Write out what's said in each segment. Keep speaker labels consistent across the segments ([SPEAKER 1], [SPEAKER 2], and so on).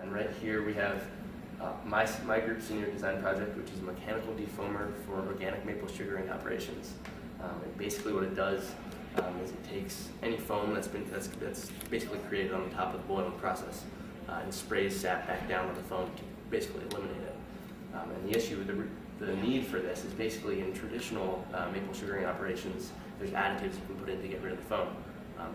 [SPEAKER 1] And right here we have my group senior design project, which is a mechanical defoamer for organic maple sugaring operations. And basically what it does is it takes any foam that's basically created on the top of the boiling process and sprays sap back down with the foam to basically eliminate it. And the issue, the need for this is basically in traditional maple sugaring operations, there's additives you can put in to get rid of the foam.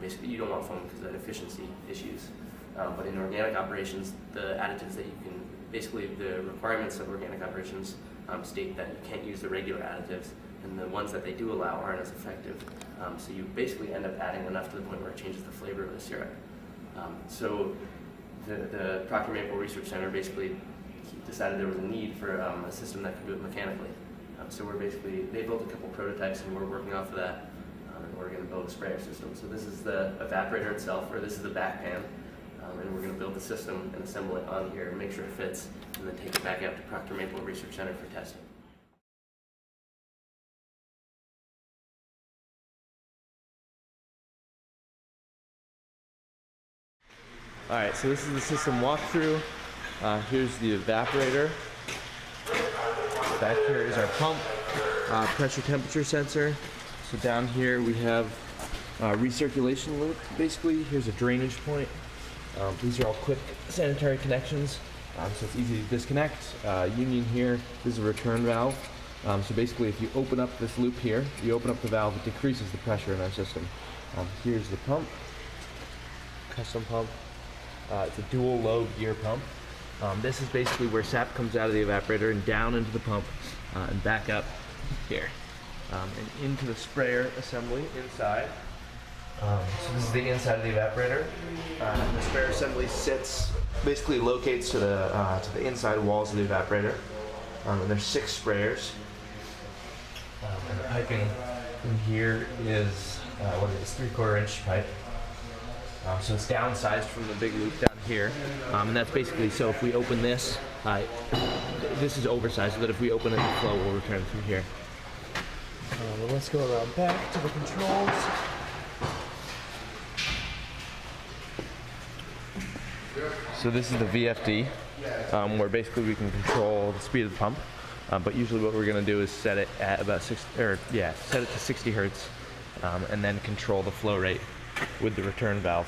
[SPEAKER 1] Basically, you don't want foam because of efficiency issues. But in organic operations, the additives that you can, basically the requirements of organic operations state that you can't use the regular additives, and the ones that they do allow aren't as effective. So you basically end up adding enough to the point where it changes the flavor of the syrup. So the Procter Maple Research Center basically decided there was a need for a system that could do it mechanically. So they built a couple prototypes and we're working off of that, and we're going to build a sprayer system. So this is the evaporator itself, or this is the back pan, and we're going to build the system and assemble it on here and make sure it fits, and then take it back out to Procter Maple Research Center for testing. Alright, so this is the system walkthrough. Here's the evaporator. Back here is our pump, pressure temperature sensor. So down here we have a recirculation loop, basically. Here's a drainage point. These are all quick sanitary connections, so it's easy to disconnect. Union here, this is a return valve. So basically if you open up this loop here, you open up the valve, it decreases the pressure in our system. Here's the pump, custom pump. It's a dual lobe gear pump. This is basically where sap comes out of the evaporator and down into the pump and back up here and into the sprayer assembly inside. So this is the inside of the evaporator. The sprayer assembly basically locates to the inside walls of the evaporator. And there's 6 sprayers. And the piping in here is 3/4 inch pipe. So it's downsized from the big loop down here, and that's basically so if we open this, this is oversized so that if we open it, the flow will return through here. Well, let's go around back to the controls. So this is the VFD, where basically we can control the speed of the pump, but usually what we're going to do is set it at about set it to 60 hertz, and then control the flow rate with the return valve,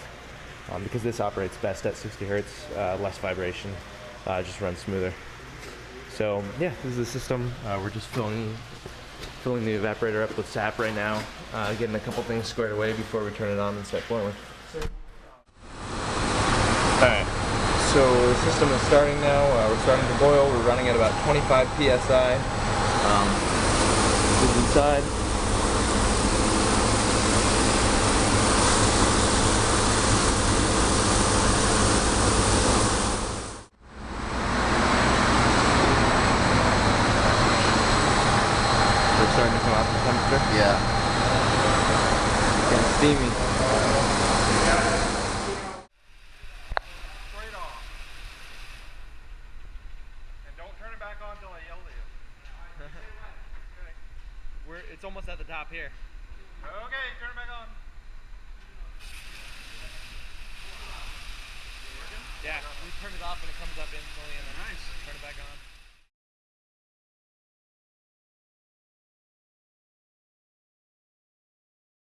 [SPEAKER 1] because this operates best at 60 hertz, less vibration, just runs smoother. So yeah, this is the system. We're just filling the evaporator up with sap right now, getting a couple things squared away before we turn it on and start boiling. Alright, so the system is starting now. We're starting to boil. We're running at about 25 psi. This is inside. Starting to come out the temperature?
[SPEAKER 2] Yeah.
[SPEAKER 1] Getting steamy.
[SPEAKER 3] Straight off. And don't turn it back on until I yell at you. Okay.
[SPEAKER 4] It's almost at the top here.
[SPEAKER 3] Okay, turn it back on.
[SPEAKER 4] Yeah, we turn it off and it comes up instantly.